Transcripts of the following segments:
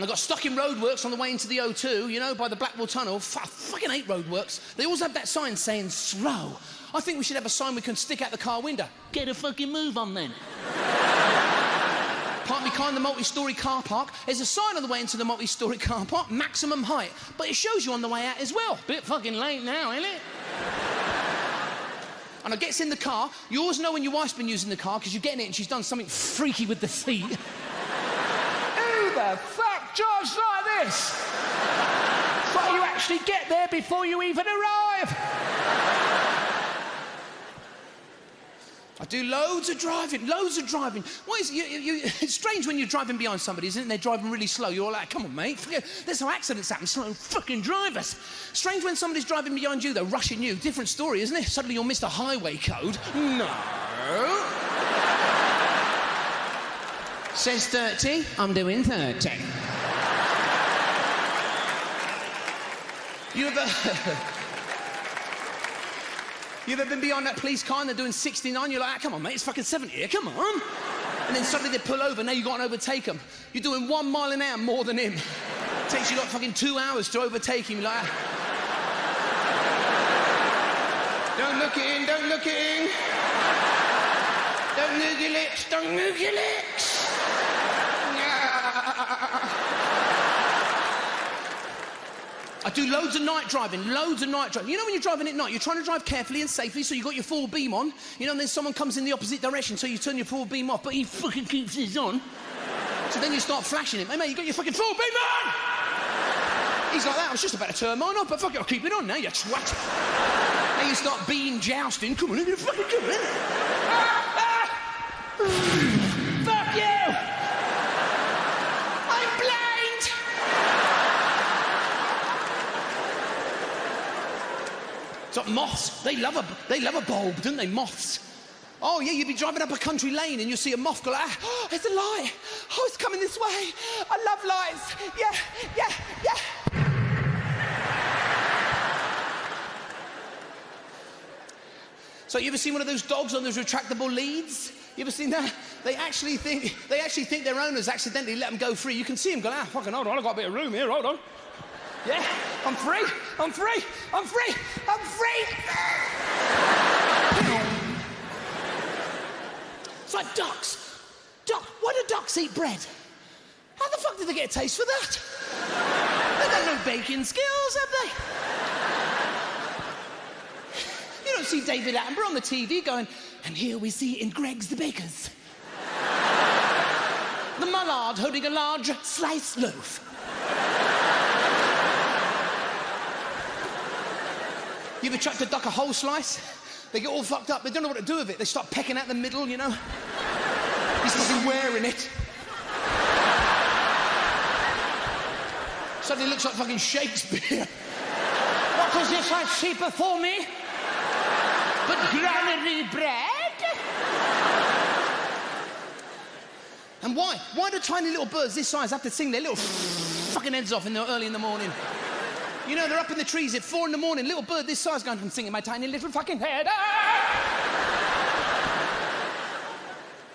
I got stuck in roadworks on the way into the O2, you know, by the Blackwall Tunnel. I fucking hate roadworks. They always have that sign saying slow. I think we should have a sign we can stick out the car window. Get a fucking move on then. Park behind the multi-storey car park. There's a sign on the way into the multi-storey car park, maximum height. But it shows you on the way out as well. Bit fucking late now, isn't it? And I gets in the car. You always know when your wife's been using the car because you're getting it and she's done something freaky with the seat. Who the fuck drives like this? But you actually get there before you even arrive. I do loads of driving. What is it? It's strange when you're driving behind somebody, isn't it? They're driving really slow. You're all like, come on, mate. There's no accidents happen. Slow fucking drivers. Strange when somebody's driving behind you, though, rushing you. Different story, isn't it? Suddenly you'll miss a highway code. No. Says 30. I'm doing 30. You ever been behind that police car and they're doing 69? You're like, come on, mate, it's fucking 70 here, come on. And then suddenly they pull over, now you've got to overtake them. You're doing 1 mile an hour more than him. Takes you like fucking 2 hours to overtake him. You're like, don't look at him, don't look at him. Don't move your lips, don't move your lips. I do loads of night driving. You know when you're driving at night, you're trying to drive carefully and safely, so you've got your full beam on, you know, and then someone comes in the opposite direction, so you turn your full beam off, but he fucking keeps his on. So then you start flashing him. Hey, mate, you got your fucking full beam on! He's like that, I was just about to turn mine off, but fuck it, I'll keep it on now, you twat. Now you start beam jousting. Come on, you're fucking come in. Fuck you! I'm blind! It's like moths. They love a bulb, don't they? Moths. Oh yeah, you'd be driving up a country lane and you see a moth go like, oh, it's a light. Oh, it's coming this way. I love lights. Yeah. So you ever seen one of those dogs on those retractable leads? You ever seen that? They actually think their owners accidentally let them go free. You can see them go, fucking hold on, I've got a bit of room here, hold on. Yeah, I'm free. It's like ducks. Why do ducks eat bread? How the fuck did they get a taste for that? They got no baking skills, have they? You don't see David Attenborough on the TV going, and here we see in Greg's the Bakers. The mallard holding a large sliced loaf. You ever tried to duck a whole slice? They get all fucked up. They don't know what to do with it. They start pecking out the middle, you know. He's fucking wearing it. Suddenly looks like fucking Shakespeare. What was this I see before me? But granary bread? And why? Why do tiny little birds this size have to sing their little fucking heads off early in the morning? You know, they're up in the trees at 4 in the morning, little bird this size going, I'm singing my tiny little fucking head.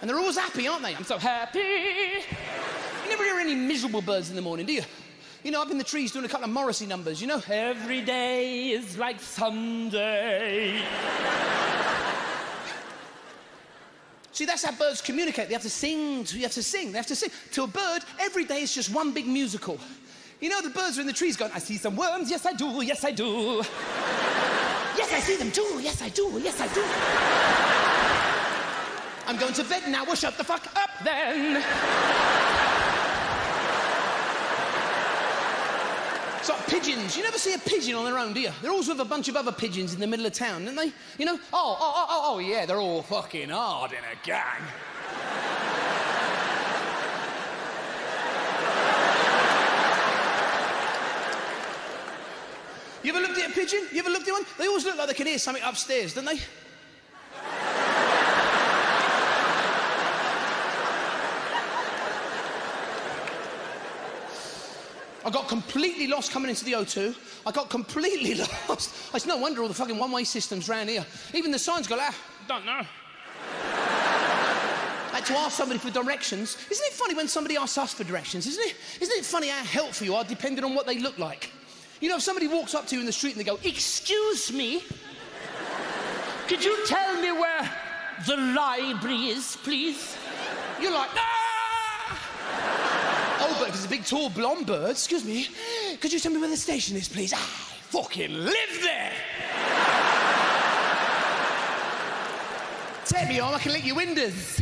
And they're always happy, aren't they? I'm so happy. You never hear any miserable birds in the morning, do you? You know, up in the trees doing a couple of Morrissey numbers, you know? Every day is like Sunday. See, that's how birds communicate. They have to sing. They have to sing. To a bird, every day is just one big musical. You know, the birds are in the trees going, I see some worms, yes I do, yes I do. Yes, I see them too, yes I do, yes I do. I'm going to bed now, well shut the fuck up then. It's like pigeons. You never see a pigeon on their own, do you? They're always with a bunch of other pigeons in the middle of town, aren't they? You know? Oh, yeah, they're all fucking hard in a gang. You ever looked at a pigeon? You ever looked at one? They always look like they can hear something upstairs, don't they? I got completely lost coming into the O2. I got completely lost. It's no wonder all the fucking one-way systems round here. Even the signs go, don't know. I had to ask somebody for directions. Isn't it funny when somebody asks us for directions, isn't it? Isn't it funny how helpful you are depending on what they look like? You know, if somebody walks up to you in the street and they go, "Excuse me, could you tell me where the library is, please?" You're like, "Ah!" Oh, but if it's a big, tall, blonde bird, "Excuse me, could you tell me where the station is, please?" "I fucking live there." Take me home, I can lick your windows.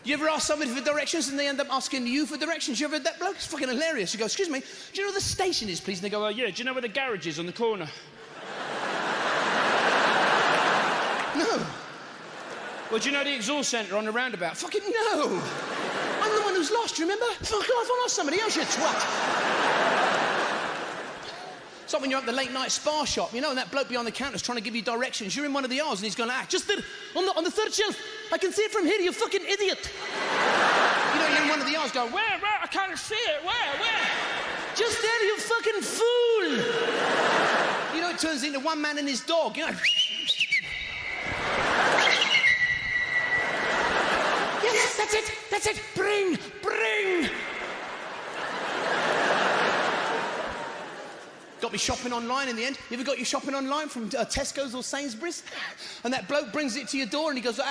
You ever ask somebody for directions and they end up asking you for directions? You ever heard that bloke? It's fucking hilarious. You go, "Excuse me, do you know where the station is, please?" And they go, "Oh, yeah, do you know where the garage is on the corner?" No. "Well, do you know the exhaust centre on the roundabout?" Fucking no. I'm the one who's lost, you remember? Fuck off, I'm not somebody else, you twat. It's like when you're at the late night spa shop, you know, and that bloke behind the counter's trying to give you directions. You're in one of the aisles and he's going, "Just there, on the third shelf. I can see it from here, you fucking idiot." You know, you're in one of the aisles going, Where? I can't see it. Where? "Just there, you fucking fool." You know, it turns into one man and his dog, you know. Yes, that's it. Bring. Got me shopping online in the end. You ever got your shopping online from Tesco's or Sainsbury's? And that bloke brings it to your door and he goes,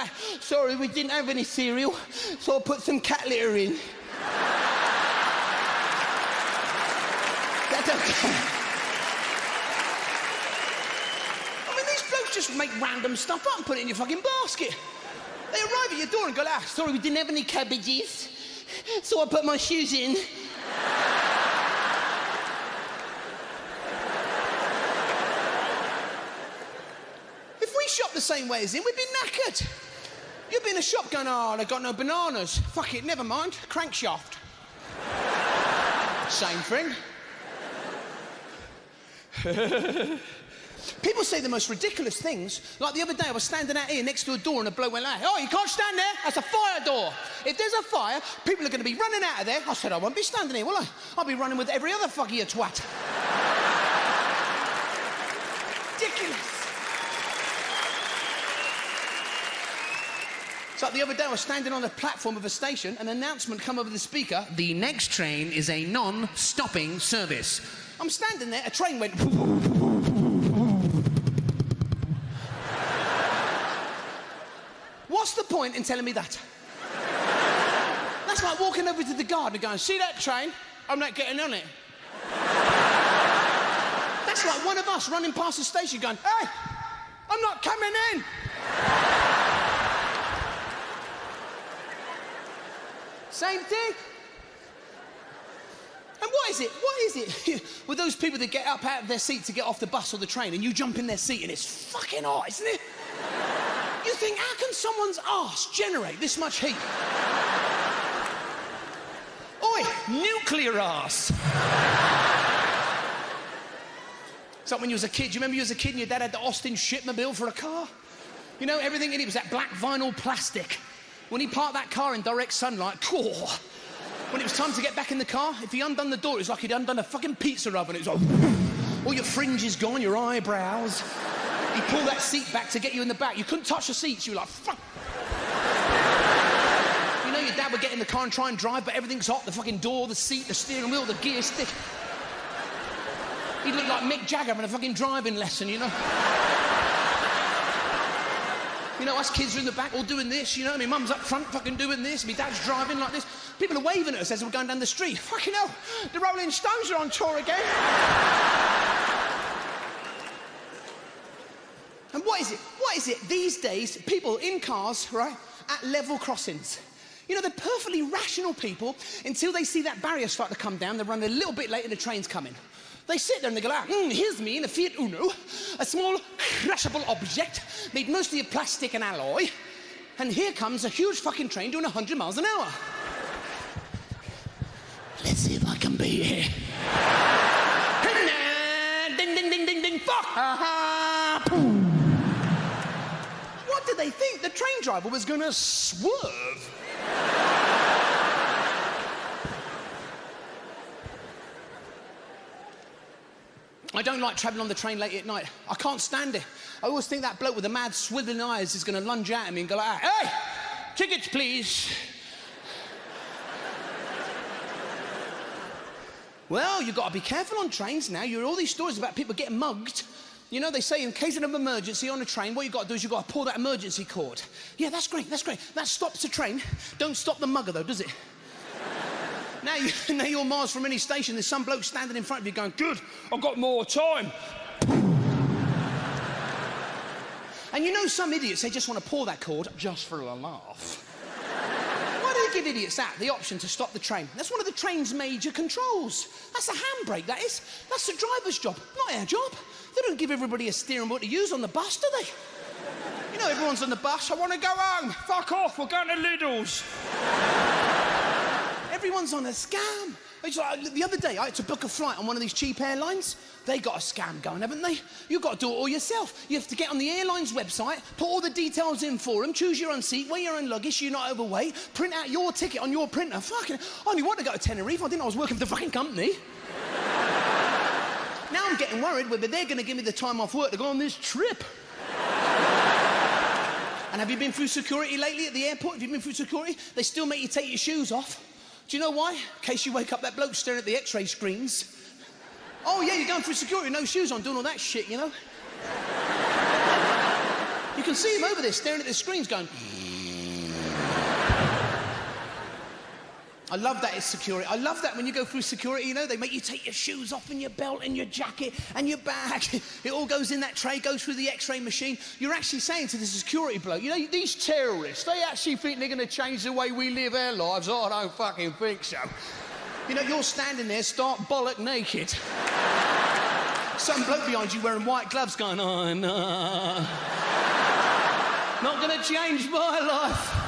"Sorry, we didn't have any cereal, so I put some cat litter in." That's okay. I mean, these blokes just make random stuff up and put it in your fucking basket. They arrive at your door and go, "Sorry, we didn't have any cabbages, so I put my shoes in." Shop the same way as him, we'd be knackered. You'd be in a shop going, "Oh, they got no bananas. Fuck it, never mind. Crankshaft." Same thing. People say the most ridiculous things. Like the other day, I was standing out here next to a door and a bloke went, "Oh, you can't stand there. That's a fire door. If there's a fire, people are going to be running out of there." I said, "I won't be standing here, will I? I'll be running with every other fucker, you twat." Ridiculous. It's like the other day, I was standing on the platform of a station, an announcement come over the speaker, "The next train is a non-stopping service." I'm standing there, a train went... What's the point in telling me that? That's like walking over to the guard and going, "See that train? I'm not getting on it." That's like one of us running past the station going, "Hey, I'm not coming in." Same thing. And what is it? With those people that get up out of their seat to get off the bus or the train and you jump in their seat and it's fucking hot, isn't it? You think, how can someone's arse generate this much heat? Oi, nuclear arse. It's like when you was a kid. You remember you was a kid and your dad had the Austin shipmobile for a car? You know, everything in it was that black vinyl plastic. When he parked that car in direct sunlight, when it was time to get back in the car, if he undone the door, it was like he'd undone a fucking pizza oven. It was like, all your fringe is gone, your eyebrows. He'd pull that seat back to get you in the back. You couldn't touch the seats. You were like, fuck. You know, your dad would get in the car and try and drive, but everything's hot. The fucking door, the seat, the steering wheel, the gear stick. He'd look like Mick Jagger in a fucking driving lesson, you know? You know, us kids are in the back all doing this, you know? My mum's up front fucking doing this. My dad's driving like this. People are waving at us as we're going down the street. Fucking hell, the Rolling Stones are on tour again. And what is it these days, people in cars, right, at level crossings. You know, they're perfectly rational people until they see that barrier start to come down. They run a little bit late and the train's coming. They sit there and they go, here's me in a Fiat Uno, a small crushable object made mostly of plastic and alloy, and here comes a huge fucking train doing 100 miles an hour. Let's see if I can beat it. Ding, ding, ding, ding, ding, fuck! What did they think? The train driver was going to swerve. I don't like travelling on the train late at night. I can't stand it. I always think that bloke with the mad swiveling eyes is going to lunge at me and go like, hey, tickets please. Well, you've got to be careful on trains now. You hear all these stories about people getting mugged. You know, they say in case of an emergency on a train, what you've got to do is you've got to pull that emergency cord. Yeah, that's great, that's great. That stops the train. Don't stop the mugger, though, does it? Now you're miles from any station, there's some bloke standing in front of you going, good, I've got more time. And you know some idiots, they just want to pull that cord just for a laugh. Why do they give idiots that, the option to stop the train? That's one of the train's major controls. That's the handbrake, that is. That's the driver's job, not our job. They don't give everybody a steering wheel to use on the bus, do they? You know, everyone's on the bus, I want to go home. Fuck off, we're going to Lidl's. Everyone's on a scam. It's like, the other day, I had to book a flight on one of these cheap airlines. They got a scam going, haven't they? You've got to do it all yourself. You have to get on the airline's website, put all the details in for them, choose your own seat, weigh your own luggage, you're not overweight, print out your ticket on your printer. Fucking, I only wanted to go to Tenerife. I didn't know I was working for the fucking company. Now I'm getting worried whether they're going to give me the time off work to go on this trip. And have you been through security lately at the airport? Have you been through security? They still make you take your shoes off. Do you know why? In case you wake up that bloke staring at the X-ray screens. Oh, yeah, you're going through security, no shoes on, doing all that shit, you know? You can see him over there staring at the screens going... I love that it's security. I love that when you go through security, you know, they make you take your shoes off and your belt and your jacket and your bag. It all goes in that tray, goes through the X-ray machine. You're actually saying to the security bloke, you know, these terrorists, they actually think they're going to change the way we live our lives. Oh, I don't fucking think so. You know, you're standing there stark bollock naked. Some bloke behind you wearing white gloves going, oh, no. Not going to change my life.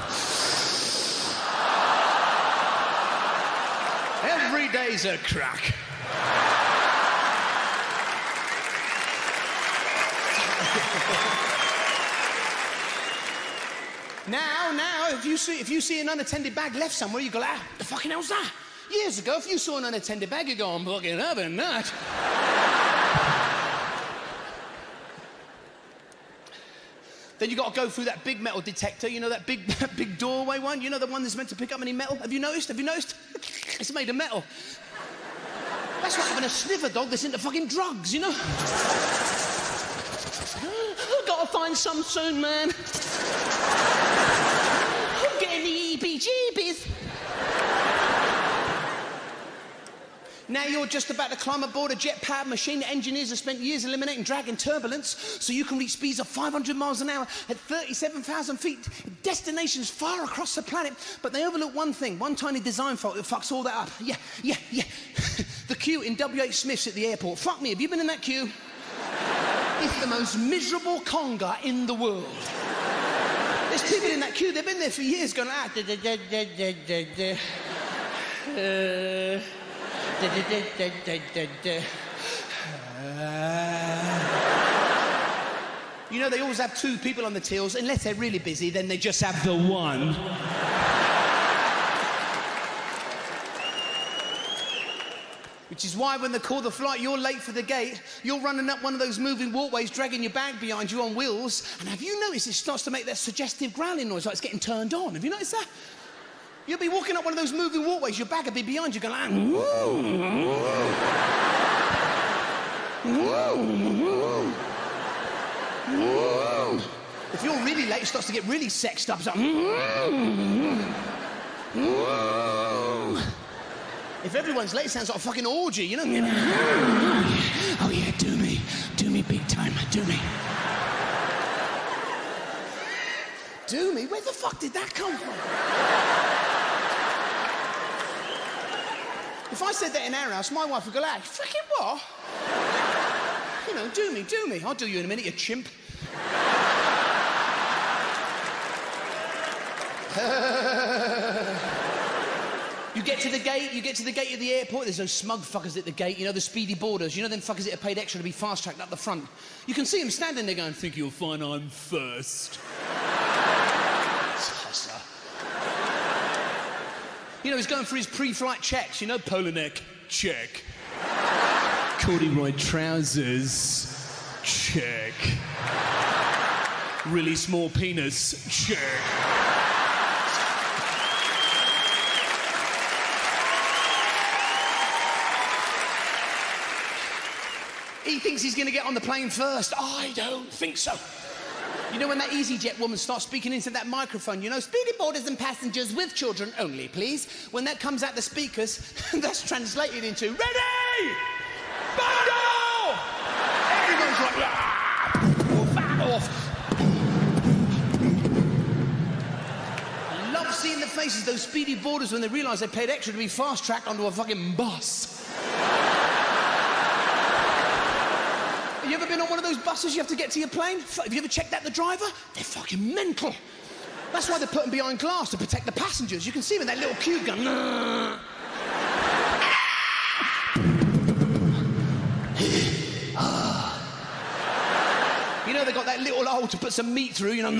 Every day's a crack. Now, if you see an unattended bag left somewhere, you go, ah, the fucking hell's that? Years ago, if you saw an unattended bag, you go, I'm fucking having that. Then you got to go through that big metal detector, you know, that big doorway one, you know, the one that's meant to pick up any metal. Have you noticed? It's made of metal. That's like having a sniffer dog that's into fucking drugs, you know? I've got to find some soon, man. I'm getting the EBGBs. Now you're just about to climb aboard a jet-powered machine that engineers have spent years eliminating drag and turbulence so you can reach speeds of 500 miles an hour at 37,000 feet, destinations far across the planet, but they overlook one thing, one tiny design fault that fucks all that up. Yeah. The queue in W.H. Smith's at the airport. Fuck me, have you been in that queue? It's the most miserable conga in the world. There's people in that queue, they've been there for years going, You know, they always have two people on the tills. Unless they're really busy, then they just have the one. Which is why when they call the flight, you're late for the gate, you're running up one of those moving walkways, dragging your bag behind you on wheels, and have you noticed it starts to make that suggestive growling noise like it's getting turned on? Have you noticed that? You'll be walking up one of those moving walkways, your bag will be behind you going like... If you're really late, it starts to get really sexed up. It's like... If everyone's late, it sounds like a fucking orgy, you know? Oh yeah, do me big time, do me. Do me? Where the fuck did that come from? If I said that in our house, my wife would go like, fucking what? You know, do me. I'll do you in a minute, you chimp. You get to the gate of the airport, there's those smug fuckers at the gate, you know, the speedy boarders, you know them fuckers that are paid extra to be fast-tracked up the front. You can see them standing there going, think you'll find I'm first. Tosser. You know, he's going for his pre-flight checks, you know, polar neck, check. corduroy trousers, check. Really small penis, check. He thinks he's going to get on the plane first. I don't think so. You know when that EasyJet woman starts speaking into that microphone, you know, speedy boarders and passengers with children only, please. When that comes out the speakers, that's translated into, ready! Bundle! Everyone's like, back off. I love seeing the faces of those speedy boarders when they realise they paid extra to be fast-tracked onto a fucking bus. Have you ever been on one of those buses you have to get to your plane? Have you ever checked out the driver? They're fucking mental. That's why they put them behind glass to protect the passengers. You can see them in that little cube gun. You know they got that little hole to put some meat through, you know.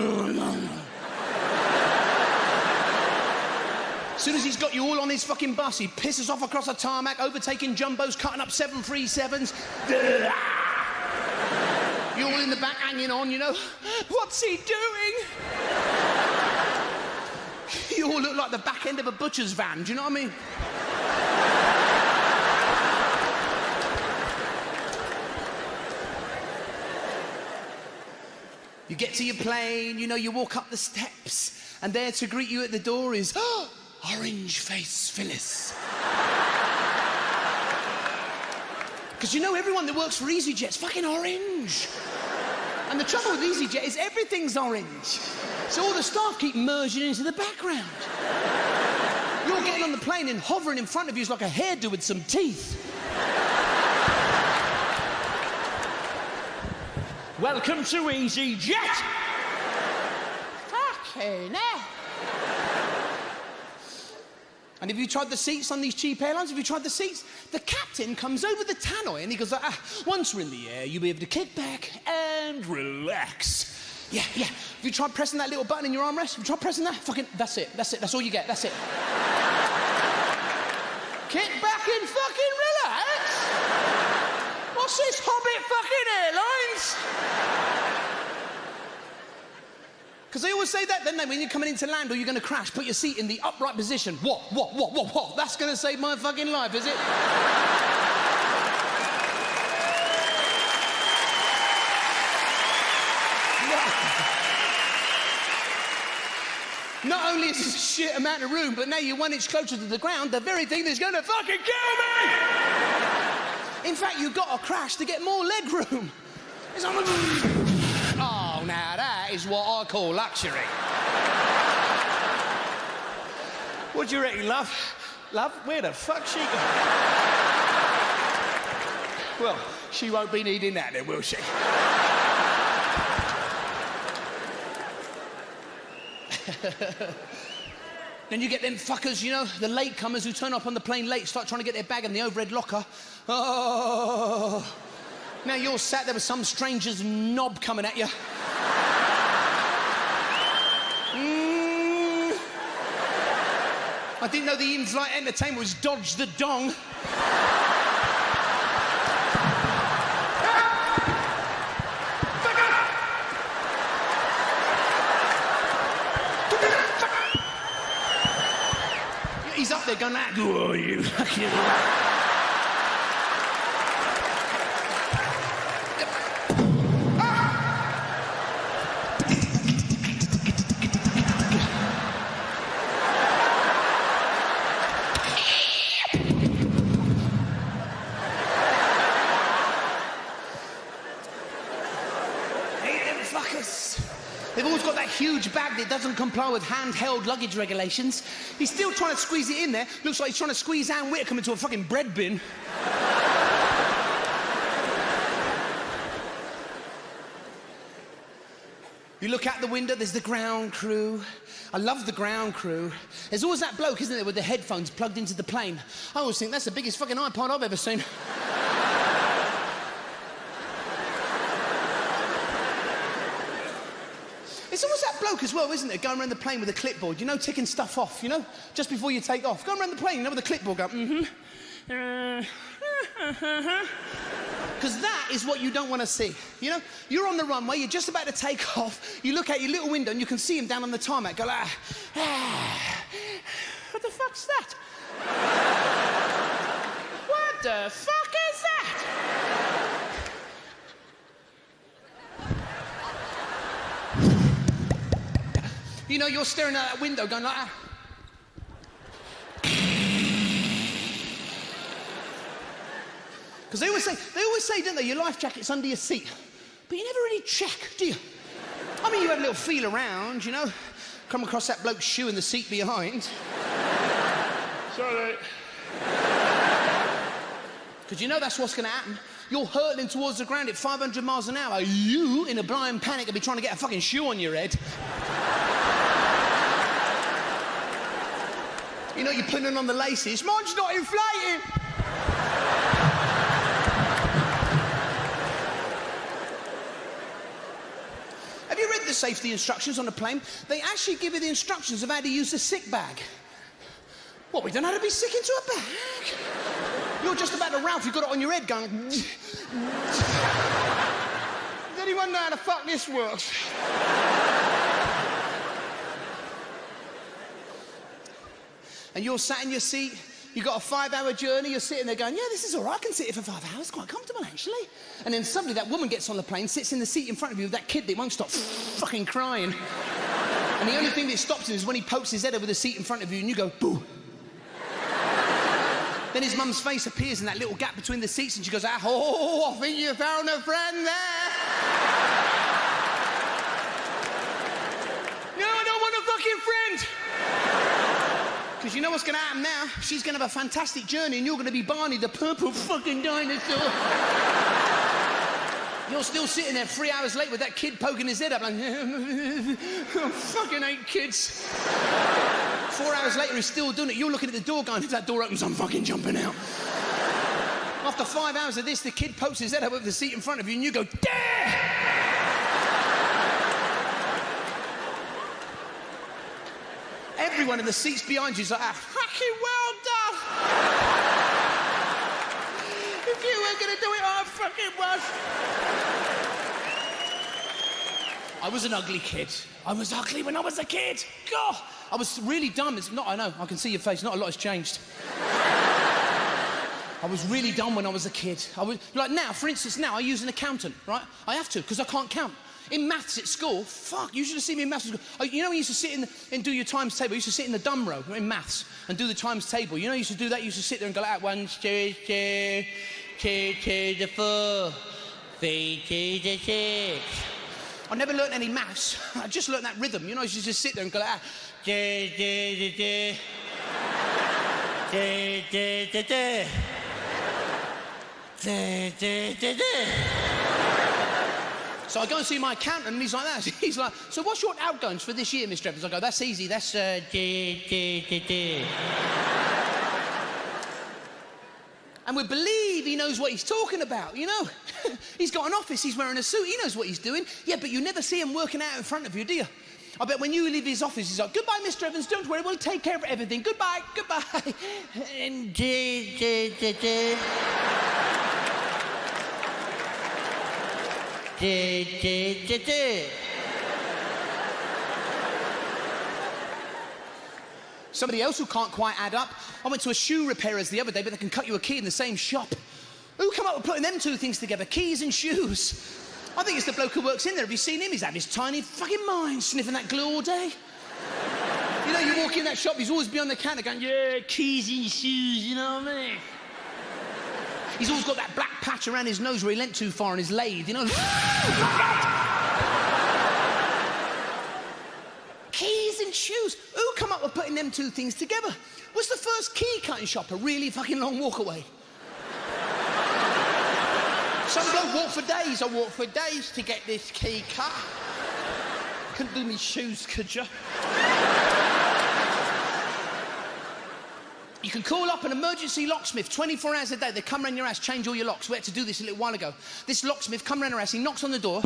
As soon as he's got you all on his fucking bus, he pisses off across a tarmac, overtaking jumbos, cutting up 737s. You're all in the back hanging on, you know. What's he doing? You all look like the back end of a butcher's van, do you know what I mean? You get to your plane, you know, you walk up the steps, and there to greet you at the door is Orange Face Phyllis. Because you know everyone that works for EasyJet's fucking orange. And the trouble with EasyJet is everything's orange. So all the staff keep merging into the background. You're getting on the plane and hovering in front of you is like a hairdo with some teeth. Welcome to EasyJet! Fucking hell. And have you tried the seats on these cheap airlines? Have you tried the seats? The captain comes over the tannoy and he goes like, once we're in the air, you'll be able to kick back and relax. Yeah. Have you tried pressing that little button in your armrest? Have you tried pressing that? Fucking, that's it. That's all you get. That's it. Kick back and fucking relax? What's this, Hobbit fucking Airlines? Because they always say that, don't they? When you're coming into land or you're going to crash, put your seat in the upright position. What? That's going to save my fucking life, is it? Not only is this a shit amount of room, but now you're 1 inch closer to the ground, the very thing that's going to fucking kill me! In fact, you've got to crash to get more leg room. It's on the... Oh, now that is what I call luxury. What do you reckon, love? Love, where the fuck's she gone? Well, she won't be needing that then, will she? Then you get them fuckers, you know, the latecomers who turn up on the plane late, start trying to get their bag in the overhead locker. Oh... Now you're sat there with some stranger's knob coming at you. I didn't know the in-flight entertainment was dodge the dong. He's up there going, who are you? They've always got that huge bag that doesn't comply with handheld luggage regulations. He's still trying to squeeze it in there. Looks like he's trying to squeeze Anne Whitcomb into a fucking bread bin. You look out the window, there's the ground crew. I love the ground crew. There's always that bloke, isn't there, with the headphones plugged into the plane. I always think that's the biggest fucking iPod I've ever seen. It's always that bloke as well, isn't it, going around the plane with a clipboard, you know, ticking stuff off, you know, just before you take off. Going around the plane, you know, with a clipboard going, Because that is what you don't want to see. You know, you're on the runway, you're just about to take off, you look out your little window and you can see him down on the tarmac, go like, what the fuck's that? What the fuck is that? You know, you're staring out that window going like, because they always say, don't they, your life jacket's under your seat. But you never really check, do you? I mean, you have a little feel around, you know, come across that bloke's shoe in the seat behind. Sorry. Because you know that's what's going to happen. You're hurtling towards the ground at 500 miles an hour. You, in a blind panic, will be trying to get a fucking shoe on your head. You know, you're putting on the laces. Mine's not inflating. Have you read the safety instructions on a plane? They actually give you the instructions of how to use the sick bag. What, we don't know how to be sick into a bag? You're just about to Ralph, you've got it on your head going... Does anyone know how the fuck this works? And you're sat in your seat, you've got a 5-hour journey, you're sitting there going, yeah, this is all right, I can sit here for 5 hours, quite comfortable, actually. And then suddenly that woman gets on the plane, sits in the seat in front of you with that kid that won't stop fucking crying. And the only thing that stops him is when he pokes his head over the seat in front of you and you go, boo. Then his mum's face appears in that little gap between the seats and she goes, oh, I think you found a friend there. No, I don't want a fucking friend. Because you know what's going to happen now? She's going to have a fantastic journey and you're going to be Barney, the purple fucking dinosaur. You're still sitting there 3 hours late with that kid poking his head up like, I fucking hate kids. 4 hours later, he's still doing it. You're looking at the door going, if that door opens, I'm fucking jumping out. After 5 hours of this, the kid pokes his head up over the seat in front of you and you go, Dad! Everyone in the seats behind you is like, fucking well done! If you weren't going to do it, I fucking was. I was an ugly kid. I was ugly when I was a kid. God, I was really dumb. I know, I can see your face. Not a lot has changed. I was really dumb when I was a kid. Like now, for instance, now I use an accountant, right? I have to, because I can't count. In maths at school, fuck, you should have seen me in maths at school. You know when you used to sit and do your times table? You used to sit in the dumb row in maths and do the times table. You know you used to do that? You used to sit there and go like, 1, 2, 2, 2 to the 4, 3 to the 6. I never learnt any maths. I just learnt that rhythm. You know, you used to just sit there and go like, So I go and see my accountant and he's like that. He's like, so what's your outgoings for this year, Mr. Evans? I go, that's easy, that's And we believe he knows what he's talking about, you know? He's got an office, he's wearing a suit, he knows what he's doing. Yeah, but you never see him working out in front of you, do you? I bet when you leave his office, he's like, goodbye, Mr. Evans, don't worry, we'll take care of everything. Goodbye, goodbye. And Somebody else who can't quite add up. I went to a shoe repairer's the other day, but they can cut you a key in the same shop. Who come up with putting them two things together? Keys and shoes. I think it's the bloke who works in there. Have you seen him? He's had his tiny fucking mind sniffing that glue all day. You know, you walk in that shop, he's always behind the counter going, yeah, keys and shoes, you know what I mean? He's always got that black patch around his nose where he leant too far on his lathe, you know? Keys and shoes. Who come up with putting them two things together? Was the first key cutting shop a really fucking long walk away? Some bloke walked for days. I walked for days to get this key cut. Couldn't do me shoes, could you? You can call up an emergency locksmith 24 hours a day. They come round your house, change all your locks. We had to do this a little while ago. This locksmith come round our house, he knocks on the door.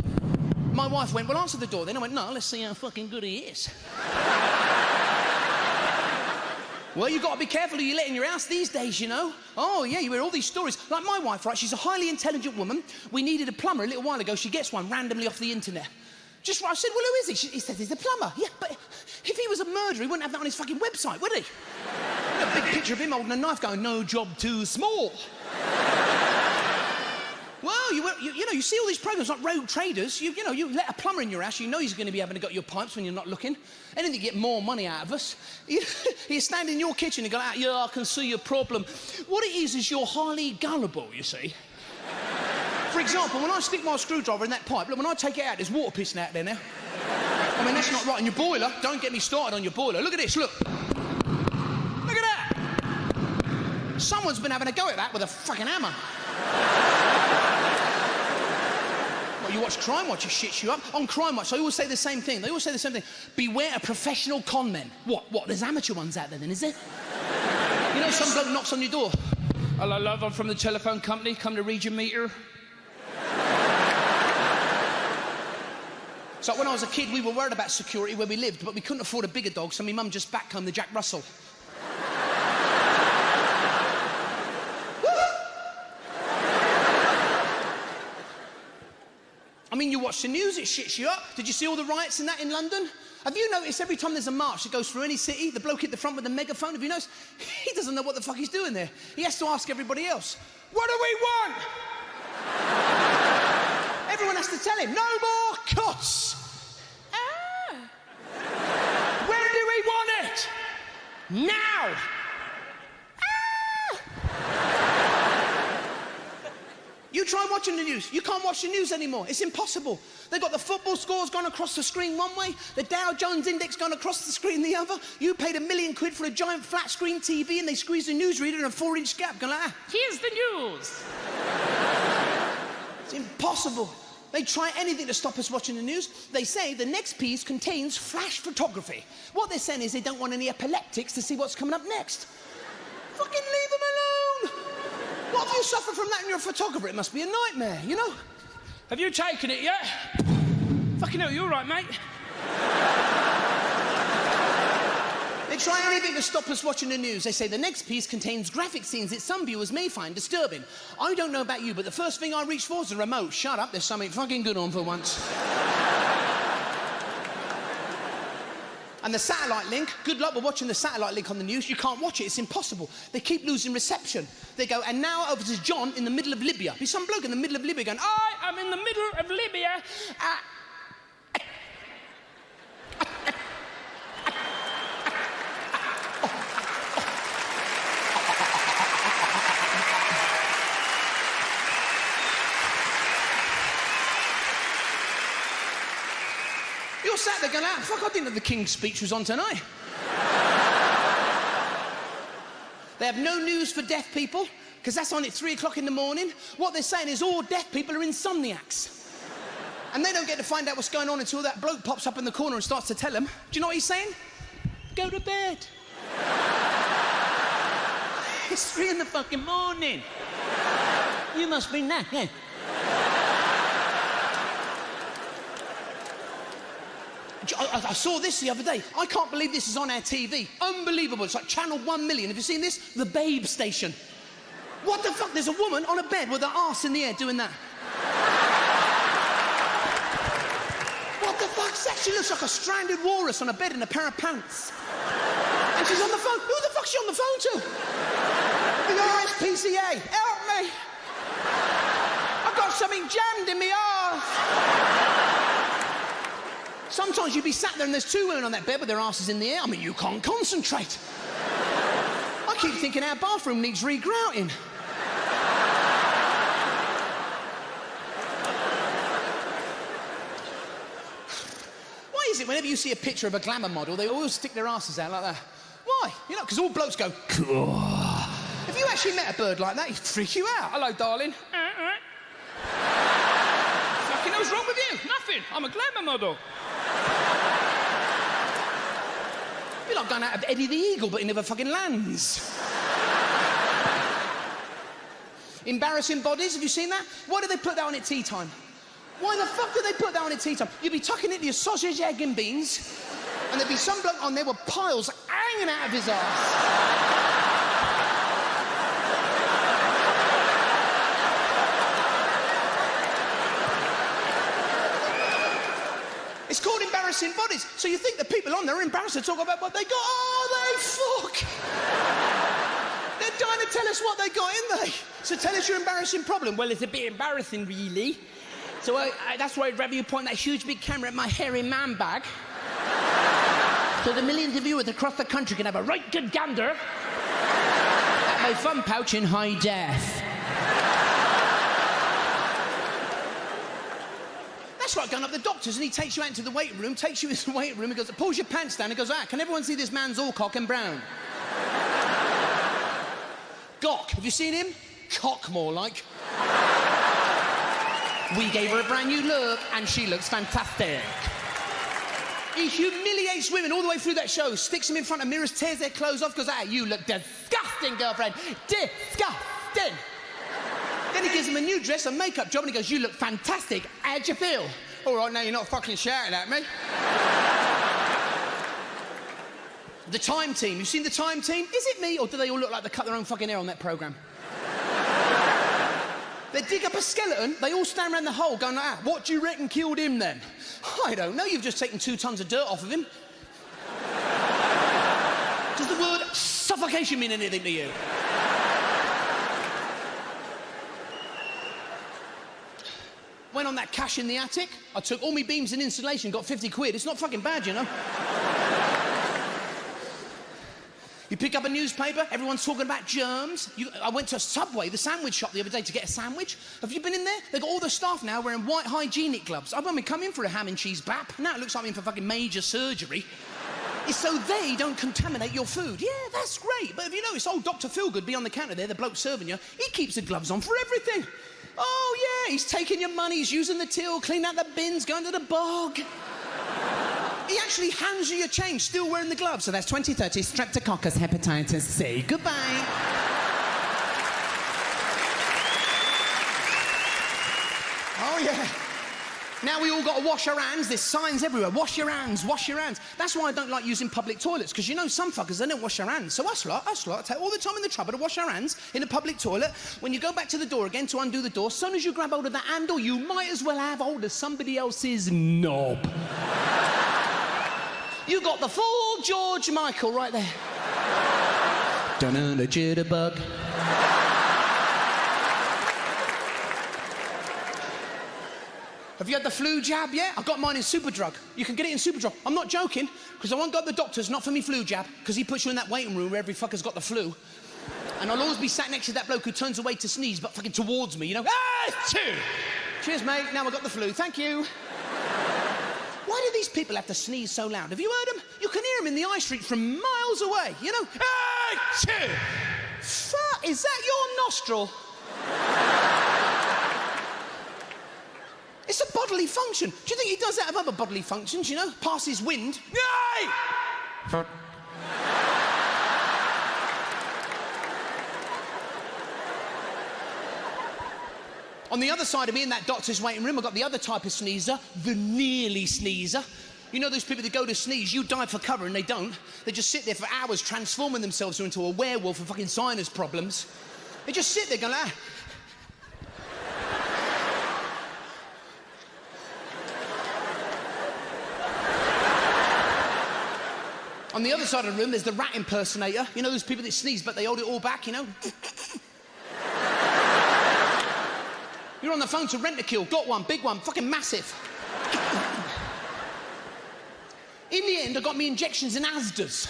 My wife went, well, answer the door. Then I went, no, let's see how fucking good he is. Well, you've got to be careful who you let in your house these days, you know. Oh, yeah, you hear all these stories. Like my wife, right, she's a highly intelligent woman. We needed a plumber a little while ago. She gets one randomly off the internet. Just right, I said, well, who is he? He said, he's a plumber. Yeah, but if he was a murderer, he wouldn't have that on his fucking website, would he? A big picture of him holding a knife going, no job too small. Well, you know, you see all these programs like Rogue Traders. You know, you let a plumber in your house, you know he's going to be having to get your pipes when you're not looking. Anything to get more money out of us. You stand in your kitchen and go, yeah, I can see your problem. What it is you're highly gullible, you see. For example, when I stick my screwdriver in that pipe, look, when I take it out, there's water pissing out there now. I mean, that's not right. And your boiler, don't get me started on your boiler. Look at this, look. Look at that. Someone's been having a go at that with a fucking hammer. Well, you watch Crime Watch, it shits you up. On Crime Watch, I always say the same thing. They always say the same thing. Beware of professional con men. What? There's amateur ones out there then, is there? You know, some bloke knocks on your door. Hello, love, I'm from the telephone company. Come to read your meter. So when I was a kid, we were worried about security where we lived, but we couldn't afford a bigger dog, so my mum just backcombed the Jack Russell. I mean, you watch the news, it shits you up. Did you see all the riots in London? Have you noticed every time there's a march that goes through any city, the bloke at the front with the megaphone, have you noticed? He doesn't know what the fuck he's doing there. He has to ask everybody else, what do we want? Everyone has to tell him, no more cuts. When do we want it? Now. You try watching the news. You can't watch the news anymore. It's impossible. They've got the football scores gone across the screen one way, the Dow Jones index gone across the screen the other. You paid £1 million for a giant flat screen TV and they squeeze the newsreader in a 4-inch gap. Going like, Here's the news. It's impossible. They try anything to stop us watching the news. They say the next piece contains flash photography. What they're saying is they don't want any epileptics to see what's coming up next. Fucking leave them alone. What if you suffer from that and you're a photographer? It must be a nightmare, you know? Have you taken it yet? Fucking hell, you all right, mate? They try anything to stop us watching the news. They say the next piece contains graphic scenes that some viewers may find disturbing. I don't know about you, but the first thing I reach for is a remote. Shut up, there's something fucking good on for once. And the satellite link, good luck with watching the satellite link on the news. You can't watch it, it's impossible. They keep losing reception. They go, and now over to John in the middle of Libya. Be some bloke in the middle of Libya going, I am in the middle of Libya. You're sat there going, fuck, I didn't know the King's speech was on tonight. They have no news for deaf people, because that's on at 3 o'clock in the morning. What they're saying is all deaf people are insomniacs. And they don't get to find out what's going on until that bloke pops up in the corner and starts to tell them. Do you know what he's saying? Go to bed. It's 3 in the fucking morning. You must be knackered. I saw this the other day. I can't believe this is on our TV. Unbelievable. It's like Channel 1 Million. Have you seen this? The Babe Station. What the fuck? There's a woman on a bed with her arse in the air doing that. What the fuck? She looks like a stranded walrus on a bed in a pair of pants. And she's on the phone. Who the fuck's she on the phone to? The RSPCA. Help me. I've got something jammed in my arse. Sometimes you'd be sat there and there's 2 women on that bed with their asses in the air. I mean, you can't concentrate. I keep thinking our bathroom needs regrouting. Why is it whenever you see a picture of a glamour model, they always stick their asses out like that? Why? You know, because all blokes go, cool. If you actually met a bird like that, it'd freak you out. Hello, darling. Fucking hell's wrong with you? Nothing. I'm a glamour model. You're like going out of Eddie the Eagle, but he never fucking lands. Embarrassing bodies, have you seen that? Why do they put that on at tea time? Why the fuck do they put that on at tea time? You'd be tucking into your sausage, egg and beans, and there'd be some bloke on there with piles hanging out of his arse. embarrassing bodies. So you think the people on there are embarrassed to talk about what they got. Oh, they fuck. They're dying to tell us what they got, ain't they? So tell us your embarrassing problem. Well, it's a bit embarrassing, really. So that's why I'd rather you point that huge big camera at my hairy man bag. So the millions of viewers across the country can have a right good gander at my fun pouch in high def. That's like going up the doctor's and he takes you out into the waiting room, takes you into the waiting room, and goes, pulls your pants down and goes, can everyone see this man's all cock and brown? Gawk, have you seen him? Cock, more like. We gave her a brand new look and she looks fantastic. He humiliates women all the way through that show, sticks them in front of mirrors, tears their clothes off, goes, you look disgusting, girlfriend. Disgusting. Then he gives them a new dress, a makeup job, and he goes, you look fantastic. How'd you feel? All right, now you're not fucking shouting at me. The Time Team. You've seen The Time Team? Is it me, or do they all look like they cut their own fucking hair on that programme? They dig up a skeleton, they all stand around the hole going like that. What do you reckon killed him then? I don't know, you've just taken 2 tons of dirt off of him. Does the word suffocation mean anything to you? Went on that cash in the attic, I took all my beams and insulation, got 50 quid. It's not fucking bad, you know. You pick up a newspaper, everyone's talking about germs. I went to a Subway, the sandwich shop, the other day to get a sandwich. Have you been in there? They've got all the staff now wearing white hygienic gloves. I've only come in for a ham and cheese bap. Now it looks like I'm in for fucking major surgery. It's so they don't contaminate your food. Yeah, that's great. But have you noticed old Dr. Feelgood be on the counter there, the bloke serving you, he keeps the gloves on for everything. Oh, yeah, he's taking your money, he's using the till, cleaning out the bins, going to the bog. He actually hands you your change, still wearing the gloves. So that's 2030 streptococcus hepatitis C. Goodbye. Oh, yeah. Now we all got to wash our hands. There's signs everywhere. Wash your hands, wash your hands. That's why I don't like using public toilets, because you know some fuckers, they don't wash their hands. So us lot take all the time in the trouble to wash our hands in a public toilet. When you go back to the door again to undo the door, as soon as you grab hold of the handle, you might as well have hold of somebody else's knob. You got the full George Michael right there. Dun-dun, the jitterbug. Have you had the flu jab yet? I got mine in Superdrug. You can get it in Superdrug. I'm not joking, because I won't go to the doctor's, not for me flu jab, because he puts you in that waiting room where every fucker's got the flu. And I'll always be sat next to that bloke who turns away to sneeze, but fucking towards me, you know? Cheers, mate. Now I got the flu. Thank you. Why do these people have to sneeze so loud? Have you heard them? You can hear them in the high street from miles away, you know? Is that your nostril? It's a bodily function. Do you think he does that of other bodily functions, you know? Passes wind. On the other side of me in that doctor's waiting room, I've got the other type of sneezer, the nearly sneezer. You know those people that go to sneeze, you dive for cover and they don't. They just sit there for hours transforming themselves into a werewolf with fucking sinus problems. They just sit there going, On the other side of the room, there's the rat impersonator. You know those people that sneeze, but they hold it all back, you know? You're on the phone to Rent-A-Kill. Got one, big one, fucking massive. In the end, I got me injections in Asda's.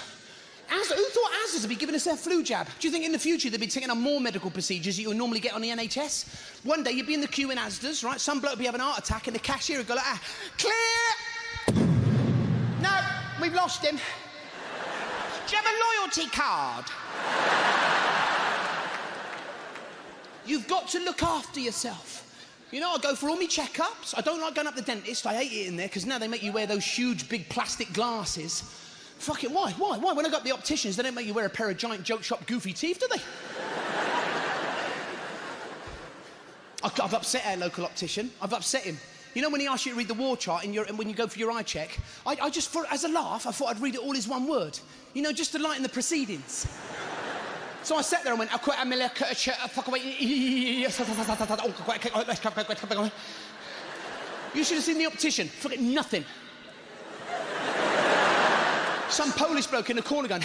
Who thought Asda's would be giving us their flu jab? Do you think in the future they'd be taking on more medical procedures that you would normally get on the NHS? One day you'd be in the queue in Asda's, right? Some bloke would be having a heart attack and the cashier would go like, clear! No, we've lost him. Do you have a loyalty card? You've got to look after yourself. You know, I go for all my checkups. I don't like going up the dentist. I hate it in there, because now they make you wear those huge, big plastic glasses. Fuck it, why? When I got the opticians, they don't make you wear a pair of giant joke shop goofy teeth, do they? I've upset our local optician. I've upset him. You know when he asks you to read the war chart when you go for your eye check? I just, as a laugh, I thought I'd read it all as one word. You know, just to lighten the proceedings. So I sat there and went, fuck away. You should have seen the optician. Forget nothing. Some Polish bloke in the corner going,